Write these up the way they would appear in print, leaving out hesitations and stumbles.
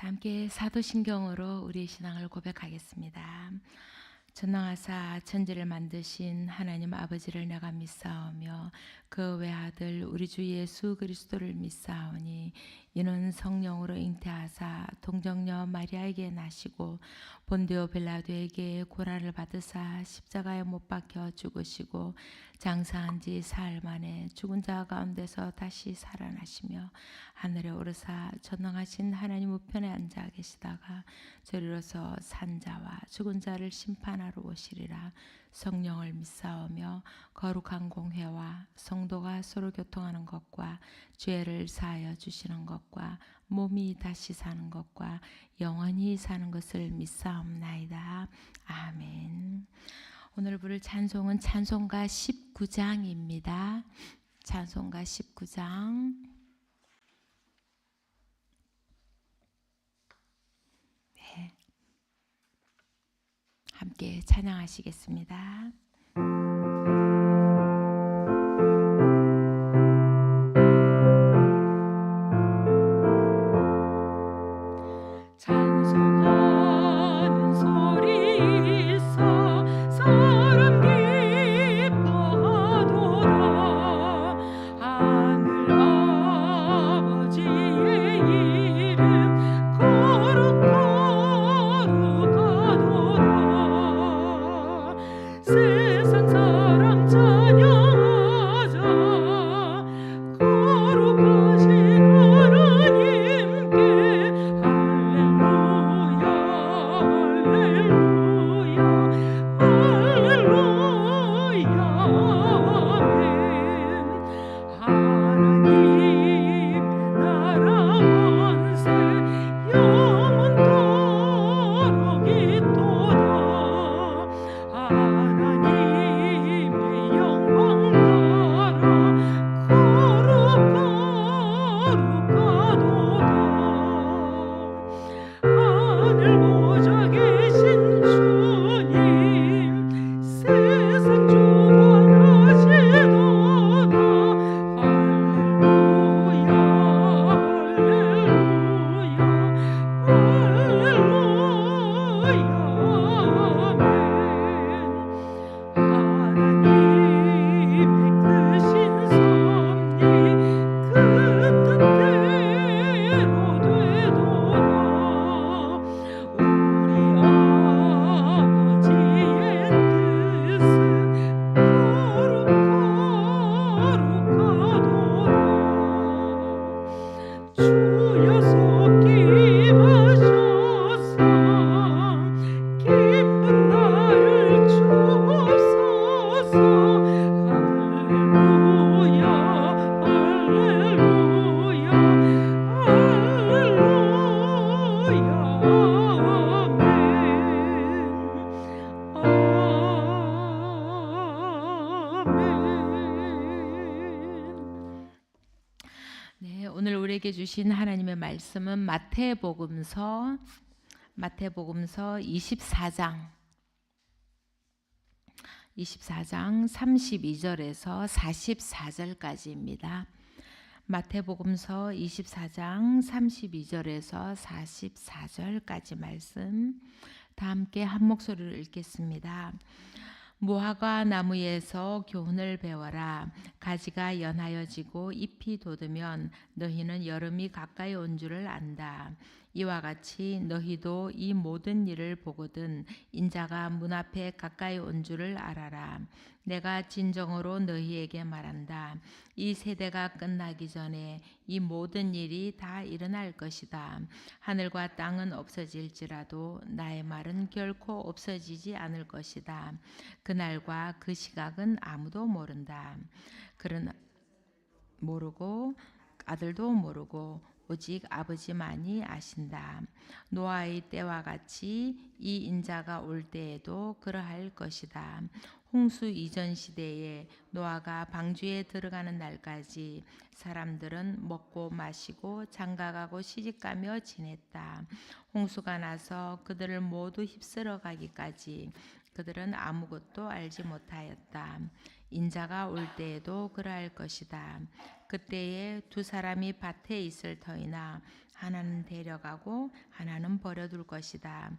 함께 사도신경으로 우리의 신앙을 고백하겠습니다. 전능하사 천지를 만드신 하나님 아버지를 내가 믿사오며 그 외아들 우리 주 예수 그리스도를 믿사오니 이는 성령으로 잉태하사 동정녀 마리아에게 나시고 본디오 빌라도에게 고난을 받으사 십자가에 못 박혀 죽으시고 장사한 지 사흘 만에 죽은 자 가운데서 다시 살아나시며 하늘에 오르사 전능하신 하나님 우편에 앉아 계시다가 저리로서 산 자와 죽은 자를 심판하러 오시리라. 성령을 믿사오며 거룩한 공회와 성도가 서로 교통하는 것과 죄를 사하여 주시는 것과 몸이 다시 사는 것과 영원히 사는 것을 믿사옵나이다. 아멘. 오늘 부를 찬송은 찬송가 19장입니다. 찬송가 19장. 네. 함께 찬양하시겠습니다. 찬송하는 소리 있어 사람 기뻐하도다. 하늘 아버지의 이름 거룩하도다. 세상 사람 찬양하자. 거룩하신 하나님께 할렐루야 할렐루야 아멘. 하나님의 나라 권세 영원토록 있도다. 하나님의 영광 나라 거룩하도다. 하늘 보좌 계신 주님 세상 주관하시도다. 할렐루야 할렐루야 아멘. 하나님의 크신 섭리 그 뜻대로 되도다. 우리 아버지의 뜻은 거룩하도다. 주여 속임하셔서 기쁜 나를 주옵소서. 할렐루야 할렐루야 할렐루야 아멘. 네, 오늘 우리에게 주신 하나님의 말씀은 마태복음서 24장 32절에서 44절까지입니다. 마태복음서 24장 32절에서 44절까지 말씀 다 함께 한 목소리로 읽겠습니다. 무화과 나무에서 교훈을 배워라. 가지가 연하여지고 잎이 돋으면 너희는 여름이 가까이 온 줄을 안다. 이와 같이 너희도 이 모든 일을 보거든 인자가 문 앞에 가까이 온 줄을 알아라. 내가 진정으로 너희에게 말한다. 이 세대가 끝나기 전에 이 모든 일이 다 일어날 것이다. 하늘과 땅은 없어질지라도 나의 말은 결코 없어지지 않을 것이다. 그날과 그 시각은 아무도 모른다. 그러나 모르고 아들도 모르고 오직 아버지만이 아신다. 노아의 때와 같이 이 인자가 올 때에도 그러할 것이다. 홍수 이전 시대에 노아가 방주에 들어가는 날까지 사람들은 먹고 마시고 장가가고 시집가며 지냈다. 홍수가 나서 그들을 모두 휩쓸어 가기까지 그들은 아무것도 알지 못하였다. 인자가 올 때에도 그러할 것이다. 그때에 두 사람이 밭에 있을 터이나 하나는 데려가고 하나는 버려둘 것이다.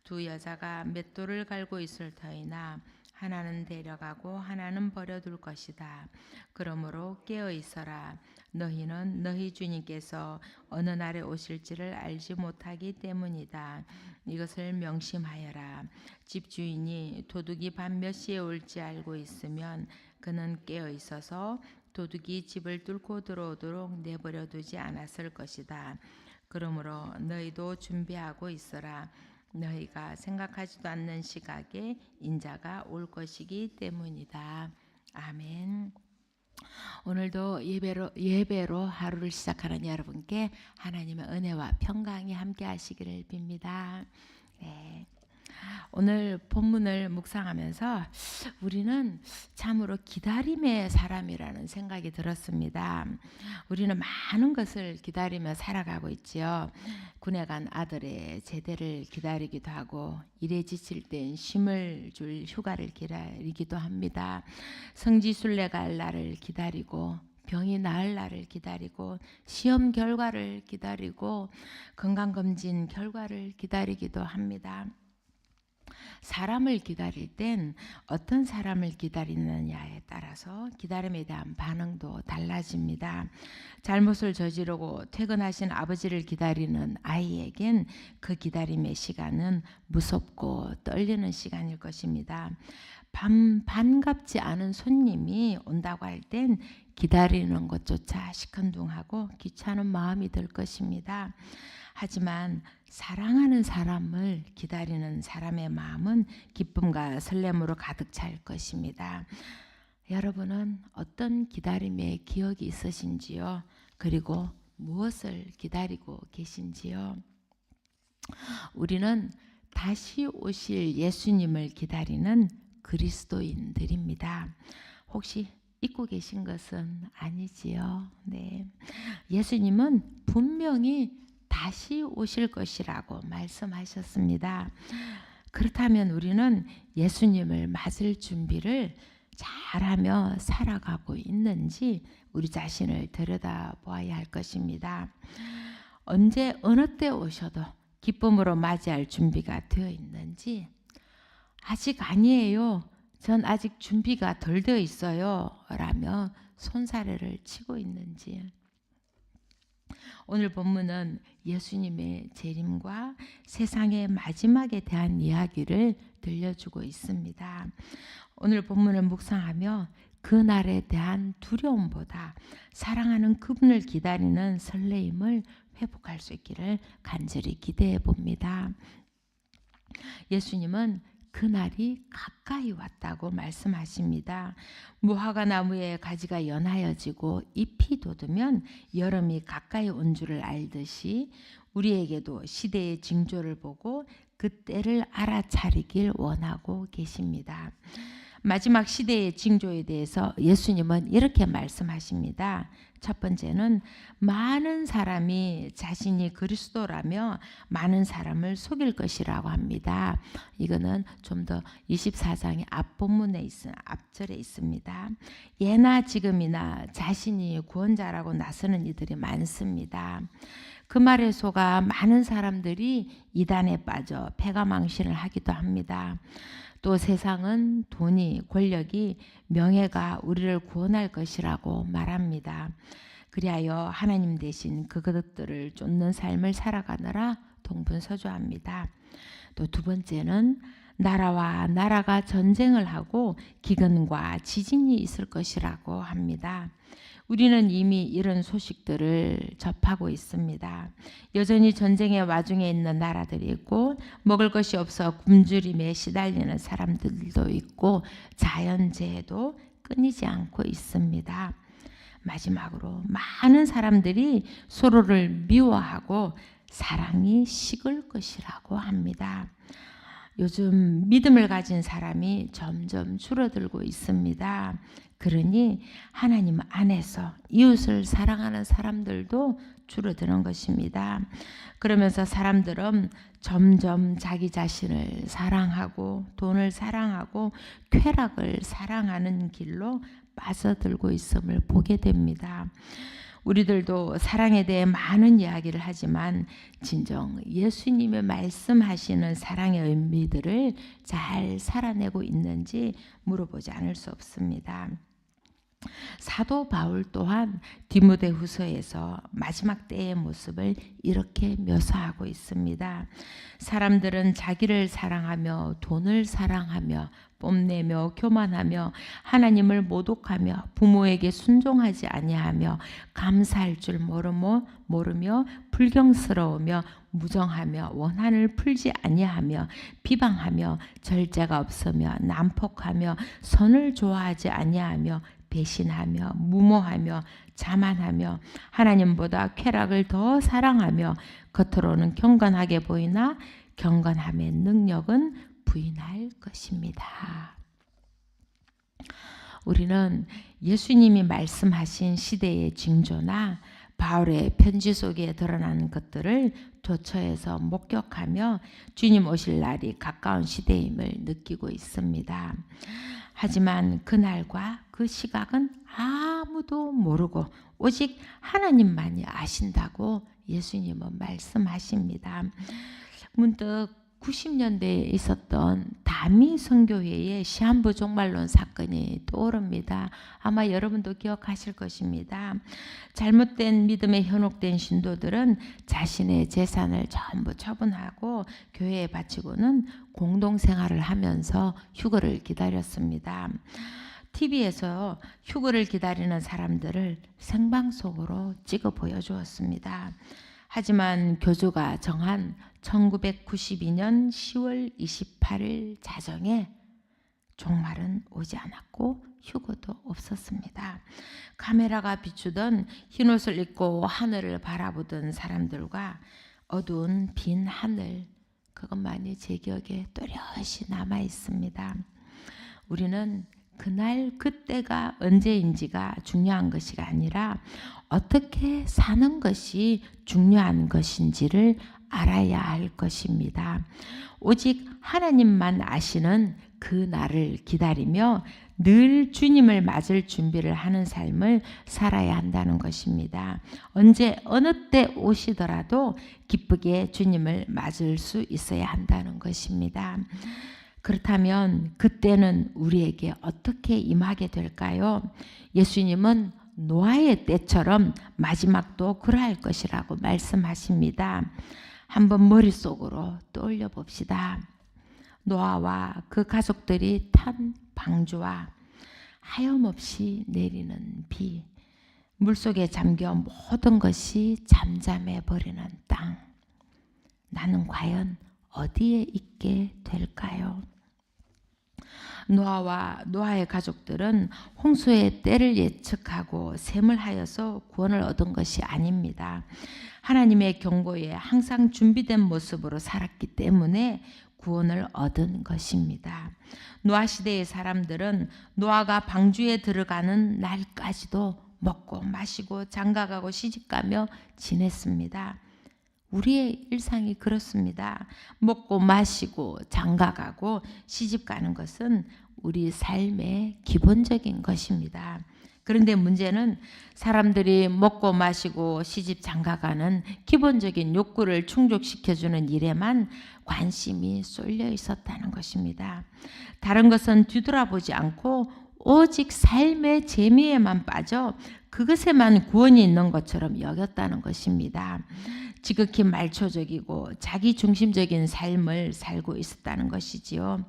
두 여자가 맷돌을 갈고 있을 터이나 하나는 데려가고 하나는 버려둘 것이다. 그러므로 깨어 있어라. 너희는 너희 주님께서 어느 날에 오실지를 알지 못하기 때문이다. 이것을 명심하여라. 집주인이 도둑이 밤 몇 시에 올지 알고 있으면 그는 깨어 있어서 도둑이 집을 뚫고 들어오도록 내버려 두지 않았을 것이다. 그러므로 너희도 준비하고 있어라. 너희가 생각하지도 않는 시각에 인자가 올 것이기 때문이다. 아멘. 오늘도 예배로 하루를 시작하는 여러분께 하나님의 은혜와 평강이 함께 하시기를 빕니다. 네. 오늘 본문을 묵상하면서 우리는 참으로 기다림의 사람이라는 생각이 들었습니다. 우리는 많은 것을 기다리며 살아가고 있지요. 군에 간 아들의 제대를 기다리기도 하고 일에 지칠 땐 쉼을 줄 휴가를 기다리기도 합니다. 성지순례 갈 날을 기다리고 병이 나을 날을 기다리고 시험 결과를 기다리고 건강검진 결과를 기다리기도 합니다. 사람을 기다릴 땐 어떤 사람을 기다리느냐에 따라서 기다림에 대한 반응도 달라집니다. 잘못을 저지르고 퇴근하신 아버지를 기다리는 아이에겐 그 기다림의 시간은 무섭고 떨리는 시간일 것입니다. 반갑지 않은 손님이 온다고 할 땐 기다리는 것조차 시큰둥하고 귀찮은 마음이 들 것입니다. 하지만 사랑하는 사람을 기다리는 사람의 마음은 기쁨과 설렘으로 가득 찰 것입니다. 여러분은 어떤 기다림의 기억이 있으신지요? 그리고 무엇을 기다리고 계신지요? 우리는 다시 오실 예수님을 기다리는 그리스도인들입니다. 혹시 잊고 계신 것은 아니지요? 네. 예수님은 분명히 다시 오실 것이라고 말씀하셨습니다. 그렇다면 우리는 예수님을 맞을 준비를 잘하며 살아가고 있는지 우리 자신을 들여다보아야 할 것입니다. 언제 어느 때 오셔도 기쁨으로 맞이할 준비가 되어 있는지, 아직 아니에요, 전 아직 준비가 덜 되어 있어요 라며 손사래를 치고 있는지. 오늘 본문은 예수님의 재림과 세상의 마지막에 대한 이야기를 들려주고 있습니다. 오늘 본문을 묵상하며 그날에 대한 두려움보다 사랑하는 그분을 기다리는 설레임을 회복할 수 있기를 간절히 기대해 봅니다. 예수님은 그날이 가까이 왔다고 말씀하십니다. 무화과 나무의 가지가 연하여지고 잎이 돋으면 여름이 가까이 온 줄을 알듯이 우리에게도 시대의 징조를 보고 그 때를 알아차리길 원하고 계십니다. 마지막 시대의 징조에 대해서 예수님은 이렇게 말씀하십니다. 첫 번째는 많은 사람이 자신이 그리스도라며 많은 사람을 속일 것이라고 합니다. 이거는 좀 더 24장의 앞본문에 앞절에 있습니다. 예나 지금이나 자신이 구원자라고 나서는 이들이 많습니다. 그 말에 속아 많은 사람들이 이단에 빠져 패가망신을 하기도 합니다. 또 세상은 돈이, 권력이, 명예가 우리를 구원할 것이라고 말합니다. 그리하여 하나님 대신 그것들을 쫓는 삶을 살아가느라 동분서주합니다. 또 두 번째는 나라와 나라가 전쟁을 하고 기근과 지진이 있을 것이라고 합니다. 우리는 이미 이런 소식들을 접하고 있습니다. 여전히 전쟁의 와중에 있는 나라들이 있고 먹을 것이 없어 굶주림에 시달리는 사람들도 있고 자연재해도 끊이지 않고 있습니다. 마지막으로 많은 사람들이 서로를 미워하고 사랑이 식을 것이라고 합니다. 요즘 믿음을 가진 사람이 점점 줄어들고 있습니다. 그러니 하나님 안에서 이웃을 사랑하는 사람들도 줄어드는 것입니다. 그러면서 사람들은 점점 자기 자신을 사랑하고 돈을 사랑하고 쾌락을 사랑하는 길로 빠져들고 있음을 보게 됩니다. 우리들도 사랑에 대해 많은 이야기를 하지만 진정 예수님의 말씀하시는 사랑의 의미들을 잘 살아내고 있는지 물어보지 않을 수 없습니다. 사도 바울 또한 디모데후서에서 마지막 때의 모습을 이렇게 묘사하고 있습니다. 사람들은 자기를 사랑하며 돈을 사랑하며 뽐내며 교만하며 하나님을 모독하며 부모에게 순종하지 아니하며 감사할 줄 모르며 불경스러우며 무정하며 원한을 풀지 아니하며 비방하며 절제가 없으며 난폭하며 선을 좋아하지 아니하며 배신하며 무모하며 자만하며 하나님보다 쾌락을 더 사랑하며 겉으로는 경건하게 보이나 경건함의 능력은 부인할 것입니다. 우리는 예수님이 말씀하신 시대의 징조나 바울의 편지 속에 드러나는 것들을 도처에서 목격하며 주님 오실 날이 가까운 시대임을 느끼고 있습니다. 하지만 그날과 그 시각은 아무도 모르고 오직 하나님만이 아신다고 예수님은 말씀하십니다. 문득 90년대에 있었던 다미 선교회의 시한부 종말론 사건이 떠오릅니다. 아마 여러분도 기억하실 것입니다. 잘못된 믿음에 현혹된 신도들은 자신의 재산을 전부 처분하고 교회에 바치고는 공동생활을 하면서 휴거를 기다렸습니다. TV에서 휴거를 기다리는 사람들을 생방송으로 찍어 보여주었습니다. 하지만 교주가 정한 1992년 10월 28일 자정에 종말은 오지 않았고 휴거도 없었습니다. 카메라가 비추던 흰옷을 입고 하늘을 바라보던 사람들과 어두운 빈 하늘, 그것만이 제 기억에 또렷이 남아 있습니다. 우리는 그날 그때가 언제인지가 중요한 것이 아니라 어떻게 사는 것이 중요한 것인지를 알아야 할 것입니다. 오직 하나님만 아시는 그 날을 기다리며 늘 주님을 맞을 준비를 하는 삶을 살아야 한다는 것입니다. 언제 어느 때 오시더라도 기쁘게 주님을 맞을 수 있어야 한다는 것입니다. 그렇다면 그때는 우리에게 어떻게 임하게 될까요? 예수님은 노아의 때처럼 마지막도 그러할 것이라고 말씀하십니다. 한번 머릿속으로 떠올려 봅시다. 노아와 그 가족들이 탄 방주와 하염없이 내리는 비, 물속에 잠겨 모든 것이 잠잠해 버리는 땅. 나는 과연 어디에 있게 될까요? 노아와 노아의 가족들은 홍수의 때를 예측하고 셈을 하여서 구원을 얻은 것이 아닙니다. 하나님의 경고에 항상 준비된 모습으로 살았기 때문에 구원을 얻은 것입니다. 노아 시대의 사람들은 노아가 방주에 들어가는 날까지도 먹고 마시고 장가가고 시집가며 지냈습니다. 우리의 일상이 그렇습니다. 먹고 마시고 장가가고 시집가는 것은 우리 삶의 기본적인 것입니다. 그런데 문제는 사람들이 먹고 마시고 시집 장가가는 기본적인 욕구를 충족시켜주는 일에만 관심이 쏠려 있었다는 것입니다. 다른 것은 뒤돌아보지 않고 오직 삶의 재미에만 빠져 그것에만 구원이 있는 것처럼 여겼다는 것입니다. 지극히 말초적이고 자기중심적인 삶을 살고 있었다는 것이지요.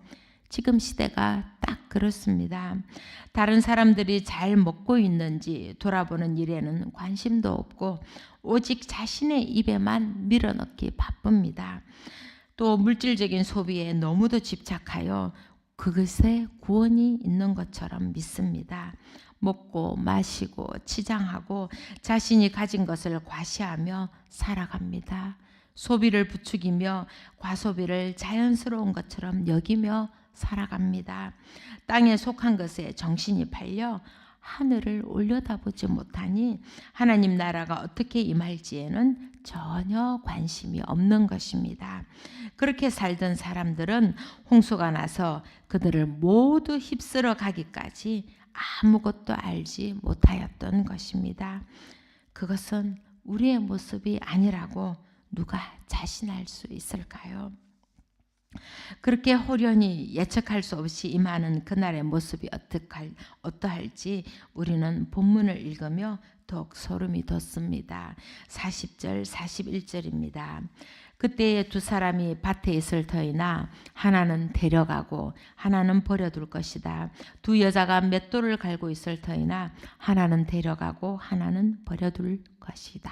지금 시대가 딱 그렇습니다. 다른 사람들이 잘 먹고 있는지 돌아보는 일에는 관심도 없고 오직 자신의 입에만 밀어넣기 바쁩니다. 또 물질적인 소비에 너무도 집착하여 그것에 구원이 있는 것처럼 믿습니다. 먹고 마시고 치장하고 자신이 가진 것을 과시하며 살아갑니다. 소비를 부추기며 과소비를 자연스러운 것처럼 여기며 살아갑니다. 땅에 속한 것에 정신이 팔려 하늘을 올려다보지 못하니 하나님 나라가 어떻게 임할지에는 전혀 관심이 없는 것입니다. 그렇게 살던 사람들은 홍수가 나서 그들을 모두 휩쓸어 가기까지 아무것도 알지 못하였던 것입니다. 그것은 우리의 모습이 아니라고 누가 자신할 수 있을까요? 그렇게 호련히 예측할 수 없이 임하는 그날의 모습이 어떠할지 우리는 본문을 읽으며 더욱 소름이 돋습니다. 40절 41절입니다. 그때에 두 사람이 밭에 있을 터이나 하나는 데려가고 하나는 버려둘 것이다. 두 여자가 맷돌을 갈고 있을 터이나 하나는 데려가고 하나는 버려둘 것이다.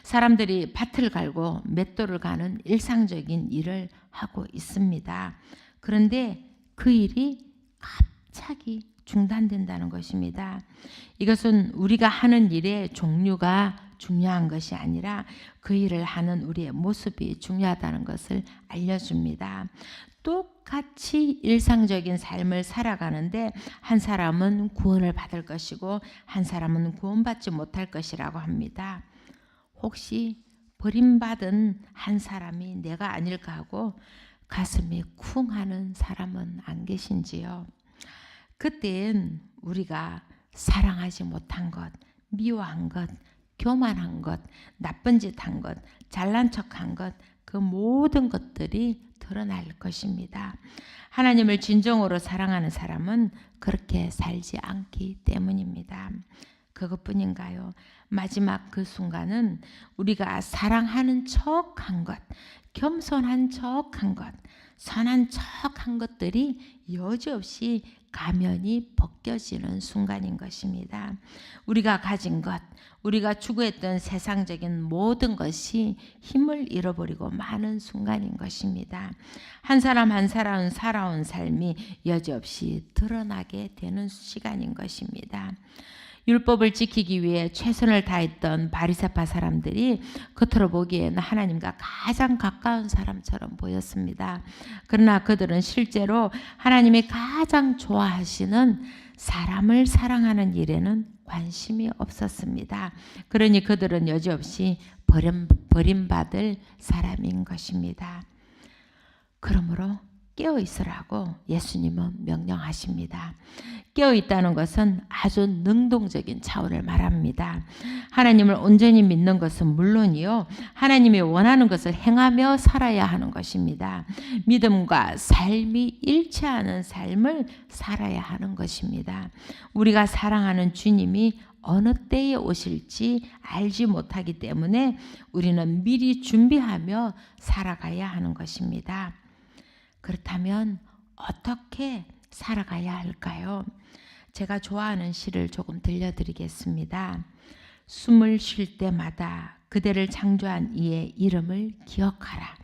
사람들이 밭을 갈고 맷돌을 가는 일상적인 일을 하고 있습니다. 그런데 그 일이 갑자기 중단된다는 것입니다. 이것은 우리가 하는 일의 종류가 중요한 것이 아니라 그 일을 하는 우리의 모습이 중요하다는 것을 알려줍니다. 똑같이 일상적인 삶을 살아가는데 한 사람은 구원을 받을 것이고 한 사람은 구원받지 못할 것이라고 합니다. 혹시 버림받은 한 사람이 내가 아닐까 하고 가슴이 쿵 하는 사람은 안 계신지요? 그땐 우리가 사랑하지 못한 것, 미워한 것, 교만한 것, 나쁜 짓 한 것, 잘난 척한 것, 그 모든 것들이 드러날 것입니다. 하나님을 진정으로 사랑하는 사람은 그렇게 살지 않기 때문입니다. 그것뿐인가요? 마지막 그 순간은 우리가 사랑하는 척한 것, 겸손한 척한 것, 선한 척한 것들이 여지없이 가면이 벗겨지는 순간인 것입니다. 우리가 가진 것, 우리가 추구했던 세상적인 모든 것이 힘을 잃어버리고 마는 순간인 것입니다. 한 사람 한 사람 살아온 삶이 여지없이 드러나게 되는 시간인 것입니다. 율법을 지키기 위해 최선을 다했던 바리새파 사람들이 겉으로 보기에는 하나님과 가장 가까운 사람처럼 보였습니다. 그러나 그들은 실제로 하나님이 가장 좋아하시는 사람을 사랑하는 일에는 관심이 없었습니다. 그러니 그들은 여지없이 버림받을 사람인 것입니다. 그러므로 깨어 있으라고 예수님은 명령하십니다. 깨어 있다는 것은 아주 능동적인 차원을 말합니다. 하나님을 온전히 믿는 것은 물론이요, 하나님이 원하는 것을 행하며 살아야 하는 것입니다. 믿음과 삶이 일치하는 삶을 살아야 하는 것입니다. 우리가 사랑하는 주님이 어느 때에 오실지 알지 못하기 때문에 우리는 미리 준비하며 살아가야 하는 것입니다. 그렇다면 어떻게 살아가야 할까요? 제가 좋아하는 시를 조금 들려드리겠습니다. 숨을 쉴 때마다 그대를 창조한 이의 이름을 기억하라.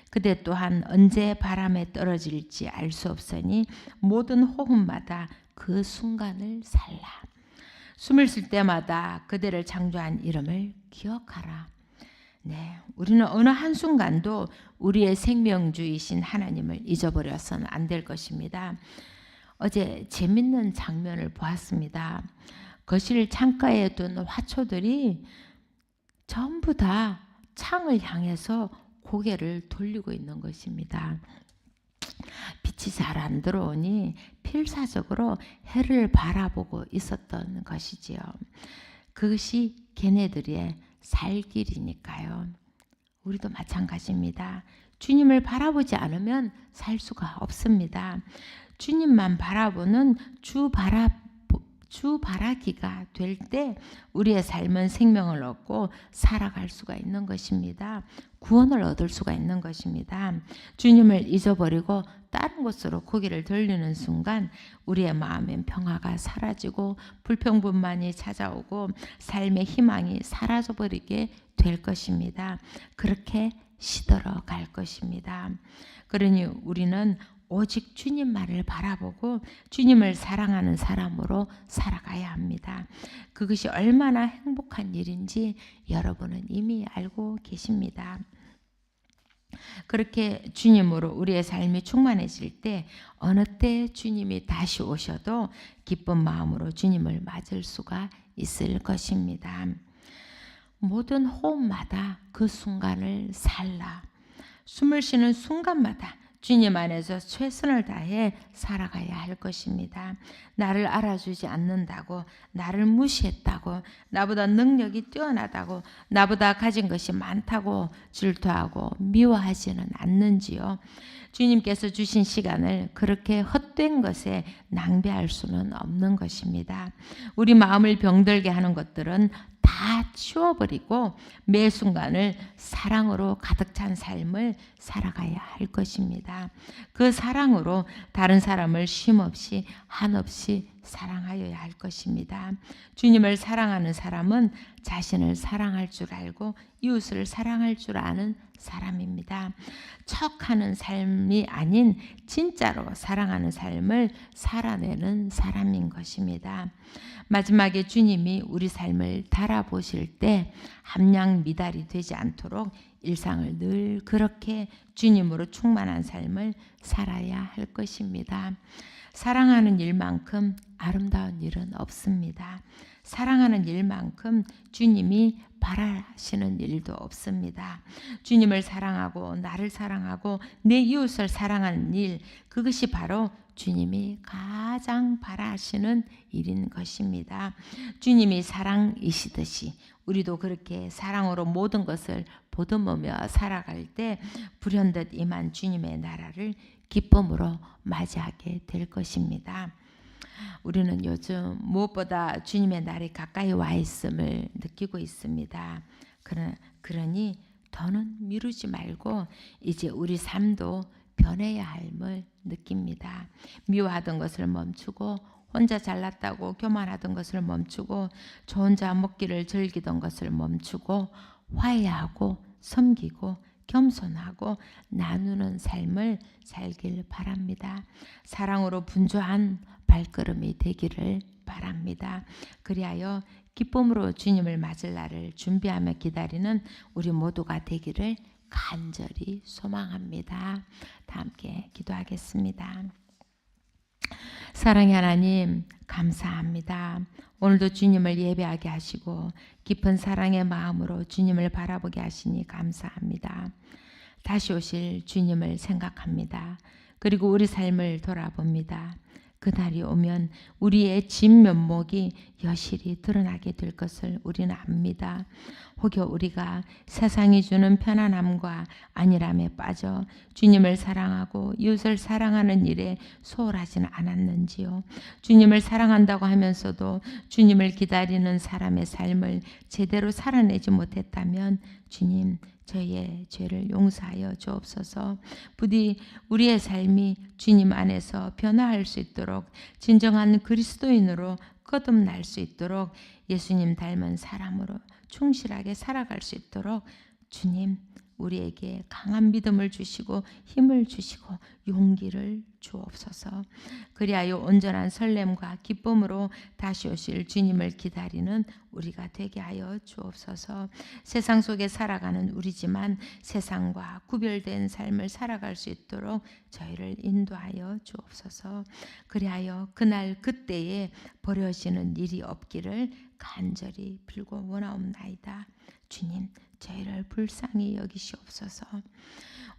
그대 또한 언제 바람에 떨어질지 알 수 없으니 모든 호흡마다 그 순간을 살라. 숨을 쉴 때마다 그대를 창조한 이름을 기억하라. 네, 우리는 어느 한순간도 우리의 생명주이신 하나님을 잊어버려서는 안 될 것입니다. 어제 재밌는 장면을 보았습니다. 거실 창가에 둔 화초들이 전부 다 창을 향해서 고개를 돌리고 있는 것입니다. 빛이 잘 안 들어오니 필사적으로 해를 바라보고 있었던 것이지요. 그것이 걔네들의 살 길이니까요. 우리도 마찬가지입니다. 주님을 바라보지 않으면 살 수가 없습니다. 주님만 바라보는 주바라기가 될 때 우리의 삶은 생명을 얻고 살아갈 수가 있는 것입니다. 구원을 얻을 수가 있는 것입니다. 주님을 잊어버리고 다른 곳으로 고개를 돌리는 순간 우리의 마음엔 평화가 사라지고 불평분만이 찾아오고 삶의 희망이 사라져버리게 될 것입니다. 그렇게 시들어 갈 것입니다. 그러니 우리는 오직 주님만을 바라보고 주님을 사랑하는 사람으로 살아가야 합니다. 그것이 얼마나 행복한 일인지 여러분은 이미 알고 계십니다. 그렇게 주님으로 우리의 삶이 충만해질 때 어느 때 주님이 다시 오셔도 기쁜 마음으로 주님을 맞을 수가 있을 것입니다. 모든 호흡마다 그 순간을 살라. 숨을 쉬는 순간마다 주님 안에서 최선을 다해 살아가야 할 것입니다. 나를 알아주지 않는다고, 나를 무시했다고, 나보다 능력이 뛰어나다고, 나보다 가진 것이 많다고 질투하고 미워하지는 않는지요. 주님께서 주신 시간을 그렇게 헛된 것에 낭비할 수는 없는 것입니다. 우리 마음을 병들게 하는 것들은 다 치워버리고 매 순간을 사랑으로 가득 찬 삶을 살아가야 할 것입니다. 그 사랑으로 다른 사람을 쉼없이 한없이 사랑하여야 할 것입니다. 주님을 사랑하는 사람은 자신을 사랑할 줄 알고 이웃을 사랑할 줄 아는 사람입니다. 척하는 삶이 아닌 진짜로 사랑하는 삶을 살아내는 사람인 것입니다. 마지막에 주님이 우리 삶을 달아보실 때 함량 미달이 되지 않도록 일상을 늘 그렇게 주님으로 충만한 삶을 살아야 할 것입니다. 사랑하는 일만큼 아름다운 일은 없습니다. 사랑하는 일만큼 주님이 바라시는 일도 없습니다. 주님을 사랑하고 나를 사랑하고 내 이웃을 사랑하는 일, 그것이 바로 주님이 가장 바라시는 일인 것입니다. 주님이 사랑이시듯이 우리도 그렇게 사랑으로 모든 것을 보듬으며 살아갈 때 불현듯 임한 주님의 나라를 기쁨으로 맞이하게 될 것입니다. 우리는 요즘 무엇보다 주님의 날이 가까이 와 있음을 느끼고 있습니다. 그러니 더는 미루지 말고 이제 우리 삶도 변해야 함을 느낍니다. 미워하던 것을 멈추고 혼자 잘났다고 교만하던 것을 멈추고 저 혼자 먹기를 즐기던 것을 멈추고 화해하고 섬기고 겸손하고 나누는 삶을 살길 바랍니다. 사랑으로 분주한 발걸음이 되기를 바랍니다. 그리하여 기쁨으로 주님을 맞을 날을 준비하며 기다리는 우리 모두가 되기를 간절히 소망합니다. 다 함께 기도하겠습니다. 사랑의 하나님, 감사합니다. 오늘도 주님을 예배하게 하시고 깊은 사랑의 마음으로 주님을 바라보게 하시니 감사합니다. 다시 오실 주님을 생각합니다. 그리고 우리 삶을 돌아봅니다. 그날이 오면 우리의 진면목이 여실히 드러나게 될 것을 우리는 압니다. 혹여 우리가 세상이 주는 편안함과 안일함에 빠져 주님을 사랑하고 이웃을 사랑하는 일에 소홀하지는 않았는지요. 주님을 사랑한다고 하면서도 주님을 기다리는 사람의 삶을 제대로 살아내지 못했다면 주님, 저희의 죄를 용서하여 주옵소서. 부디 우리의 삶이 주님 안에서 변화할 수 있도록 진정한 그리스도인으로 거듭날 수 있도록 예수님 닮은 사람으로 충실하게 살아갈 수 있도록 주님 우리에게 강한 믿음을 주시고 힘을 주시고 용기를 주옵소서. 그리하여 온전한 설렘과 기쁨으로 다시 오실 주님을 기다리는 우리가 되게 하여 주옵소서. 세상 속에 살아가는 우리지만 세상과 구별된 삶을 살아갈 수 있도록 저희를 인도하여 주옵소서. 그리하여 그날 그때에 버려지는 일이 없기를 간절히 빌고 원하옵나이다. 주님, 저희를 불쌍히 여기시옵소서.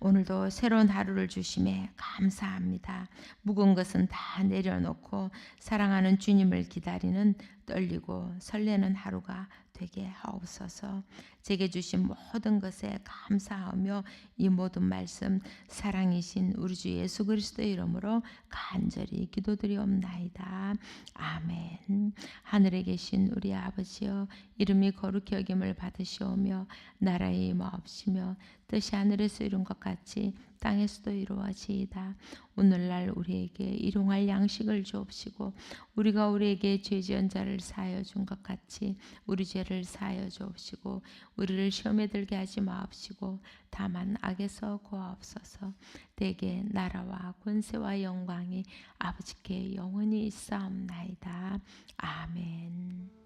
오늘도 새로운 하루를 주심에 감사합니다. 무거운 것은 다 내려놓고 사랑하는 주님을 기다리는 떨리고 설레는 하루가 되게 하옵소서. 제게 주신 모든 것에 감사하며 이 모든 말씀 사랑이신 우리 주 예수 그리스도의 이름으로 간절히 기도드리옵나이다. 아멘. 하늘에 계신 우리 아버지여, 이름이 거룩히 여김을 받으시오며 나라의 임하옵시며 뜻이 하늘에서 이룬 것 같이 땅에서도 이루어지이다. 오늘날 우리에게 일용할 양식을 주옵시고 우리가 우리에게 죄 지은 자를 사하여 준 것 같이 우리 죄를 사하여 주옵시고 우리를 시험에 들게 하지 마옵시고 다만 악에서 구하옵소서. 대개 나라와 권세와 영광이 아버지께 영원히 있사옵나이다. 아멘.